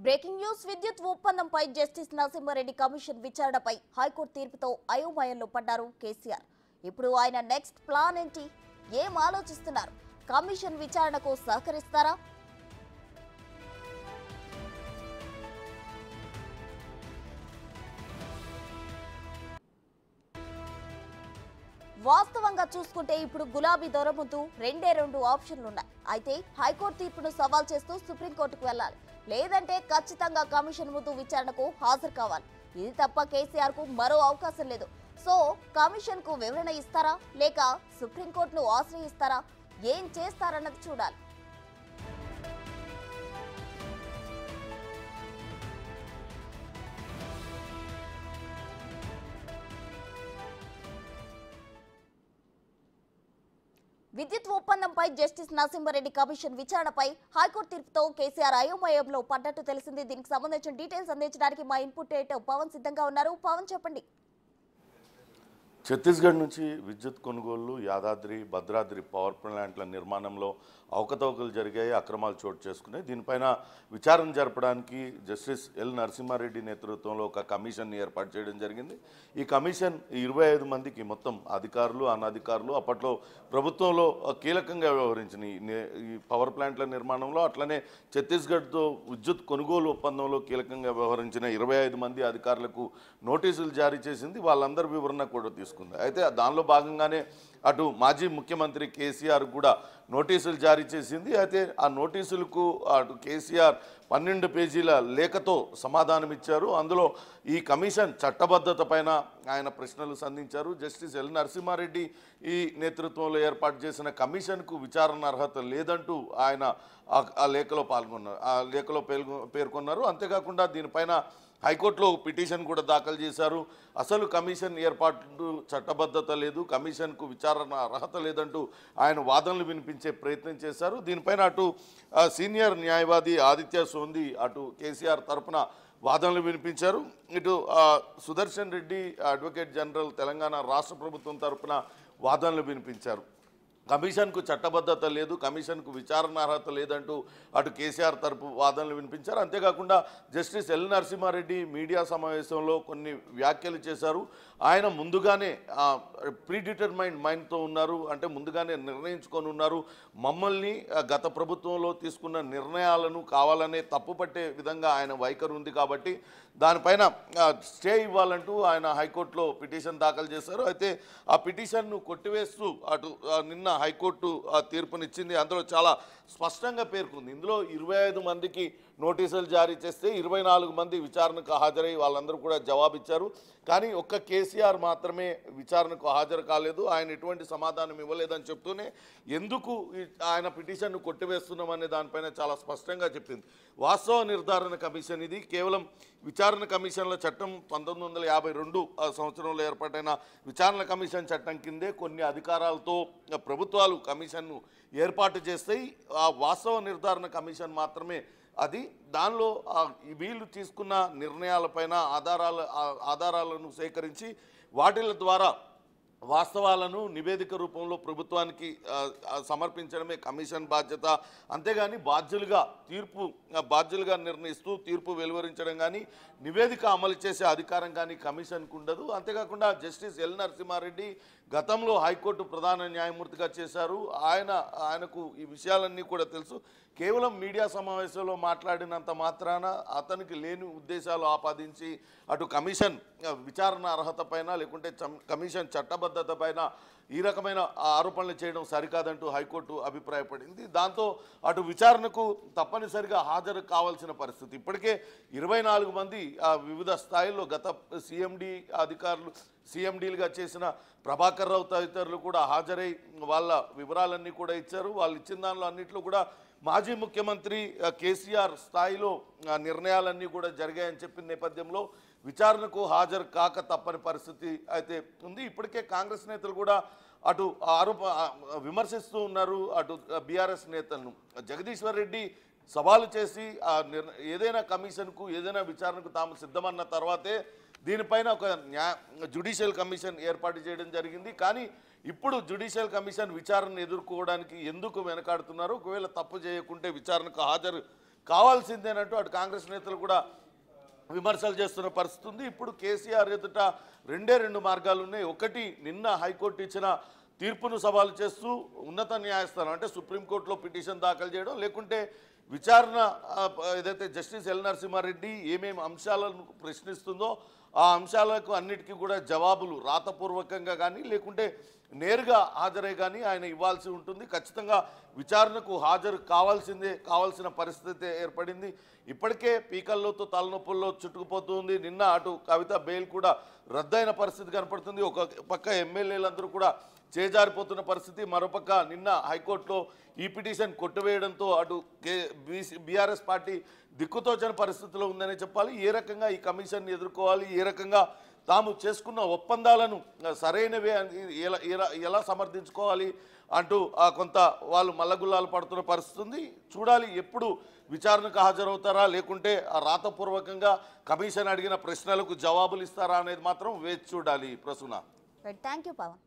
Breaking news విద్యుత్ ఒప్పందంపై justice Narasimha Reddy commission విచారణపై హైకోర్టు తీర్పుతో అయోమయంలో పడ్డారు కేసీఆర్. ఇప్పుడు ఆయన నెక్స్ట్ ప్లాన్ ఏంటి? ఏం ఆలోచిస్తున్నారు? కమిషన్ విచారణకు సహకరిస్తారా? వాస్తవంగా చూసుకుంటే ఇప్పుడు గులాబీ దొర ముందు రెండు ఆప్షన్లున్నాయి. అయితే హైకోర్టు తీర్పును సవాల్ చేస్తూ సుప్రీంకోర్టుకు వెళ్లాలి, లేదంటే ఖచ్చితంగా కమిషన్ ముందు విచారణకు హాజరు కావాలి. ఇది తప్ప కేసీఆర్ కు మరో అవకాశం లేదు. సో కమిషన్ కు వివరణ ఇస్తారా లేక సుప్రీంకోర్టును ఆశ్రయిస్తారా? ఏం చేస్తారన్నది చూడాలి. విద్యుత్ ఒప్పందంపై జస్టిస్ నరసింహారెడ్డి కమిషన్ విచారణపై హైకోర్టు తీర్పుతో కేసీఆర్ అయోమయంలో పడ్డట్టు తెలిసింది. దీనికి సంబంధించిన డీటెయిల్స్ అందించడానికి మా ఇన్పుట్ ఎడిటర్ పవన్ సిద్ధంగా ఉన్నారు. పవన్, చెప్పండి. ఛత్తీస్గఢ్ నుంచి విద్యుత్ కొనుగోళ్లు, యాదాద్రి భద్రాద్రి పవర్ ప్లాంట్ల నిర్మాణంలో అవకతవకలు జరిగాయి, అక్రమాలు చోటు చేసుకున్నాయి. దీనిపైన విచారణ జరపడానికి జస్టిస్ ఎల్ నరసింహారెడ్డి నేతృత్వంలో ఒక కమిషన్ ఏర్పాటు చేయడం జరిగింది. ఈ కమిషన్ 25 మందికి మొత్తం అధికారులు, అనధికారులు, అప్పట్లో ప్రభుత్వంలో కీలకంగా వ్యవహరించిన ఈ పవర్ ప్లాంట్ల నిర్మాణంలో, అట్లనే ఛత్తీస్గఢ్తో విద్యుత్ కొనుగోలు ఒప్పందంలో కీలకంగా వ్యవహరించిన 25 మంది అధికారులకు నోటీసులు జారీ చేసింది. వాళ్ళందరి వివరణ కూడా తీసుకుంది. అయితే దానిలో భాగంగానే అటు మాజీ ముఖ్యమంత్రి కేసీఆర్ కూడా నోటీసులు జారీ చేసింది. అయితే ఆ నోటీసులకు అటు కేసీఆర్ 12 పేజీల లేఖతో సమాధానం ఇచ్చారు. అందులో ఈ కమిషన్ చట్టబద్ధత పైన ఆయన ప్రశ్నలు సంధించారు. జస్టిస్ ఎల్ నరసింహారెడ్డి ఈ నేతృత్వంలో ఏర్పాటు చేసిన కమిషన్కు విచారణ అర్హత లేదంటూ ఆయన ఆ లేఖలో పేర్కొన్నారు. అంతేకాకుండా దీనిపైన హైకోర్టులో పిటిషన్ కూడా దాఖలు చేశారు. అసలు కమిషన్ ఏర్పాటు చట్టబద్ధత లేదు, కమిషన్కు విచారణ అర్హత లేదంటూ ఆయన వాదనలు వినిపించే ప్రయత్నం చేశారు. దీనిపైన అటు సీనియర్ న్యాయవాది ఆదిత్య సోంది అటు కేసీఆర్ తరపున వాదనలు వినిపించారు. ఇటు సుదర్శన్ రెడ్డి అడ్వకేట్ జనరల్ తెలంగాణ రాష్ట్ర ప్రభుత్వం తరపున వాదనలు వినిపించారు. కమిషన్కు చట్టబద్ధత లేదు, కమిషన్కు విచారణ అర్హత లేదంటూ అటు కేసీఆర్ తరపు వాదనలు వినిపించారు. అంతేకాకుండా జస్టిస్ ఎల్ నరసింహారెడ్డి మీడియా సమావేశంలో కొన్ని వ్యాఖ్యలు చేశారు. ఆయన ముందుగానే ప్రీడిటర్మైండ్ మైండ్తో ఉన్నారు, అంటే ముందుగానే నిర్ణయించుకొని ఉన్నారు. మమ్మల్ని గత ప్రభుత్వంలో తీసుకున్న నిర్ణయాలను కావాలనే తప్పుపట్టే విధంగా ఆయన వైఖరి ఉంది కాబట్టి దానిపైన స్టే ఇవ్వాలంటూ ఆయన హైకోర్టులో పిటిషన్ దాఖలు చేశారు. అయితే ఆ పిటిషన్ను కొట్టివేస్తూ అటు నిన్న హైకోర్టు తీర్పునిచ్చింది. అందులో చాలా స్పష్టంగా పేర్కొంది. ఇందులో 25 మందికి నోటీసులు జారీ చేస్తే 24 మంది విచారణకు హాజరై వాళ్ళందరూ కూడా జవాబిచ్చారు. కానీ ఒక్క కేసీఆర్ మాత్రమే విచారణకు హాజరు కాలేదు. ఆయన ఎటువంటి సమాధానం ఇవ్వలేదని చెప్తూనే ఎందుకు ఆయన పిటిషన్ను కొట్టివేస్తున్నామనే దానిపైన చాలా స్పష్టంగా చెప్పింది. వాస్తవ నిర్ధారణ కమిషన్ ఇది కేవలం విచారణ కమిషన్ల చట్టం 1952 సంవత్సరంలో ఏర్పాటైన విచారణ కమిషన్ చట్టం కిందే కొన్ని అధికారాలతో ప్రభుత్వాలు కమిషన్ను ఏర్పాటు చేస్తాయి. ఆ వాస్తవ నిర్ధారణ కమిషన్ మాత్రమే అది. దానిలో వీళ్ళు తీసుకున్న నిర్ణయాలపైన ఆధారాలను సేకరించి వాటిల ద్వారా వాస్తవాలను నివేదిక రూపంలో ప్రభుత్వానికి సమర్పించడమే కమిషన్ బాధ్యత. అంతేగాని బాధ్యులుగా నిర్ణయిస్తూ తీర్పు వెలువరించడం కానీ నివేదిక అమలు చేసే అధికారం కానీ కమిషన్కు ఉండదు. అంతేకాకుండా జస్టిస్ ఎల్ నరసింహారెడ్డి గతంలో హైకోర్టు ప్రధాన న్యాయమూర్తిగా చేశారు. ఆయనకు ఈ విషయాలన్నీ కూడా తెలుసు. కేవలం మీడియా సమావేశంలో మాట్లాడినంత మాత్రాన అతనికి లేని ఉద్దేశాలు ఆపాదించి అటు కమిషన్ విచారణ అర్హత పైన లేకుంటే కమిషన్ చట్టబద్ధత పైన ఈ రకమైన ఆరోపణలు చేయడం సరికాదంటూ హైకోర్టు అభిప్రాయపడింది. దాంతో అటు విచారణకు తప్పనిసరిగా హాజరు కావాల్సిన పరిస్థితి. ఇప్పటికే 24 మంది వివిధ స్థాయిల్లో గత సిఎండి అధికారులు సిఎండీలుగా చేసిన ప్రభాకర్ రావు తదితరులు కూడా హాజరై వాళ్ళ వివరాలన్నీ కూడా ఇచ్చారు. వాళ్ళు ఇచ్చిన దానిలో అన్నింటిలో కూడా మాజీ ముఖ్యమంత్రి కేసీఆర్ స్థాయిలో నిర్ణయాలన్నీ కూడా జరిగాయని చెప్పిన నేపథ్యంలో విచారణకు హాజరు కాక తప్పని పరిస్థితి అయితే ఉంది. ఇప్పటికే కాంగ్రెస్ నేతలు కూడా అటు విమర్శిస్తూ ఉన్నారు. అటు బీఆర్ఎస్ నేతలను జగదీశ్వర్ రెడ్డి సవాలు చేసి ఏదైనా కమిషన్కు ఏదైనా విచారణకు తాము సిద్ధమన్న తర్వాతే దీనిపైన ఒక జ్యుడిషియల్ కమిషన్ ఏర్పాటు చేయడం జరిగింది. కానీ ఇప్పుడు జ్యుడిషియల్ కమిషన్ విచారణను ఎదుర్కోవడానికి ఎందుకు వెనకాడుతున్నారు? ఒకవేళ తప్పు చేయకుంటే విచారణకు హాజరు కావాల్సిందేనంటూ అటు కాంగ్రెస్ నేతలు కూడా విమర్శలు చేస్తున్న పరిస్థితి ఉంది. ఇప్పుడు కేసీఆర్ ఎదుట రెండే రెండు మార్గాలు ఉన్నాయి. ఒకటి, నిన్న హైకోర్టు ఇచ్చిన తీర్పును సవాలు చేస్తూ ఉన్నత న్యాయస్థానం అంటే సుప్రీంకోర్టులో పిటిషన్ దాఖలు చేయడం, లేకుంటే విచారణ ఏదైతే జస్టిస్ ఎల్ నరసింహారెడ్డి ఏమేమి అంశాలను ప్రశ్నిస్తుందో ఆ అంశాలకు అన్నిటికీ కూడా జవాబులు రాతపూర్వకంగా కానీ లేకుంటే నేరుగా హాజరై కానీ ఆయన ఇవ్వాల్సి ఉంటుంది. ఖచ్చితంగా విచారణకు హాజరు కావాల్సిన పరిస్థితి ఏర్పడింది. ఇప్పటికే పీకల్లోతో తలనొప్పుల్లో చుట్టుకుపోతుంది. నిన్న అటు కవిత బెయిల్ కూడా రద్దయిన పరిస్థితి కనపడుతుంది. ఒక పక్క ఎమ్మెల్యేలందరూ కూడా చేజారిపోతున్న పరిస్థితి, మరోపక్క నిన్న హైకోర్టులో ఈ పిటిషన్ కొట్టివేయడంతో అటు బీఆర్ఎస్ పార్టీ దిక్కుతోచని పరిస్థితిలో ఉందని చెప్పాలి. ఏ రకంగా ఈ కమిషన్ని ఎదుర్కోవాలి, ఏ రకంగా తాము చేసుకున్న ఒప్పందాలను సరైనవే ఎలా సమర్థించుకోవాలి అంటూ కొంత వాళ్ళు మల్లగుల్లాలు పడుతున్న పరిస్థితి ఉంది. చూడాలి ఎప్పుడు విచారణకు హాజరవుతారా, లేకుంటే రాతపూర్వకంగా కమిషన్ అడిగిన ప్రశ్నలకు జవాబులు ఇస్తారా అనేది మాత్రం వేచి చూడాలి. ప్రసూన. Thank you Pawan.